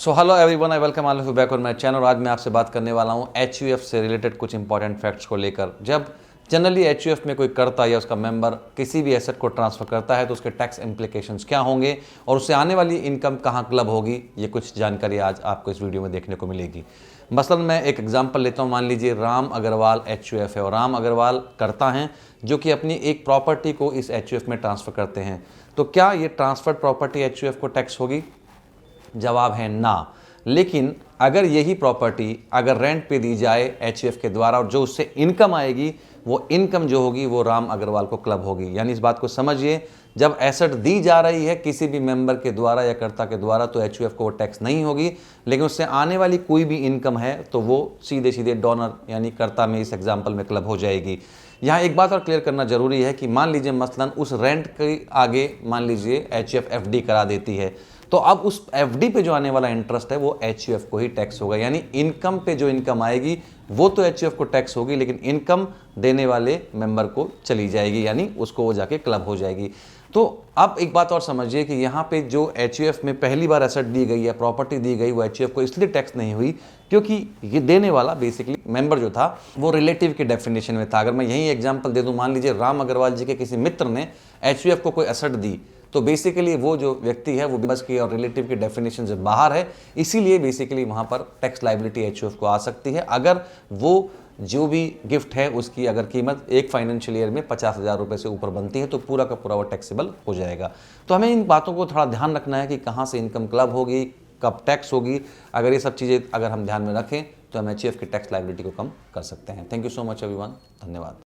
So hello everyone, I welcome all of you back on my channel. आज मैं आपसे बात करने वाला हूँ एचयूएफ से रिलेटेड कुछ इंपॉर्टेंट फैक्ट्स को लेकर। जब जनरली एचयूएफ में कोई करता या उसका मेंबर किसी भी एसेट को ट्रांसफर करता है तो उसके टैक्स इम्प्लीकेशंस क्या होंगे और उससे आने वाली इनकम कहाँ क्लब होगी, ये कुछ जानकारी आज आपको इस वीडियो में देखने को मिलेगी। मसलन मैं एक एग्जांपल लेता हूँ। मान लीजिए राम अग्रवाल एचयूएफ है और राम अग्रवाल करता हैं जो कि अपनी एक प्रॉपर्टी को इस एचयूएफ में ट्रांसफ़र करते हैं। तो क्या ये ट्रांसफर्ड प्रॉपर्टी एचयूएफ को टैक्स होगी? जवाब है ना। लेकिन अगर यही प्रॉपर्टी अगर रेंट पे दी जाए एचयूएफ के द्वारा और जो उससे इनकम आएगी वो इनकम जो होगी वो राम अग्रवाल को क्लब होगी। यानी इस बात को समझिए, जब एसेट दी जा रही है किसी भी मेंबर के द्वारा या कर्ता के द्वारा तो एचयूएफ को वो टैक्स नहीं होगी, लेकिन उससे आने वाली कोई भी इनकम है तो वो सीधे सीधे डोनर यानी कर्ता में इस एग्जाम्पल में क्लब हो जाएगी। यहाँ एक बात और क्लियर करना जरूरी है कि मान लीजिए मसलन उस रेंट के आगे मान लीजिए एचयूएफ एफडी करा देती है, तो अब उस एफडी पे जो आने वाला इंटरेस्ट है वो एचयूएफ को ही टैक्स होगा। यानी इनकम पे जो इनकम आएगी वो तो एचयूएफ को टैक्स होगी, लेकिन इनकम देने वाले मेंबर को चली जाएगी, यानी उसको वो जाके क्लब हो जाएगी। तो अब एक बात और समझिए कि यहाँ पे जो एचयूएफ में पहली बार एसेट दी गई या प्रॉपर्टी दी गई वो एचयूएफ को इसलिए टैक्स नहीं हुई क्योंकि ये देने वाला बेसिकली मेंबर जो था वो रिलेटिव की डेफिनेशन में था। अगर मैं यही एग्जांपल दे दूं, मान लीजिए राम अग्रवाल जी के किसी मित्र ने एचयूएफ को कोई एसेट दी तो बेसिकली वो जो व्यक्ति है वो बस की और रिलेटिव की डेफिनेशन से बाहर है, इसीलिए बेसिकली वहां पर टैक्स लायबिलिटी एचयूएफ को आ सकती है अगर वो जो भी गिफ्ट है उसकी अगर कीमत एक फाइनेंशियल ईयर में 50,000 रुपये से ऊपर बनती है तो पूरा का पूरा वो टैक्सेबल हो जाएगा। तो हमें इन बातों को थोड़ा ध्यान रखना है कि कहाँ से इनकम क्लब होगी, कब टैक्स होगी। अगर ये सब चीज़ें अगर हम ध्यान में रखें तो हम एचयूएफ की टैक्स लायबिलिटी को कम कर सकते हैं। Thank you so much everyone, धन्यवाद।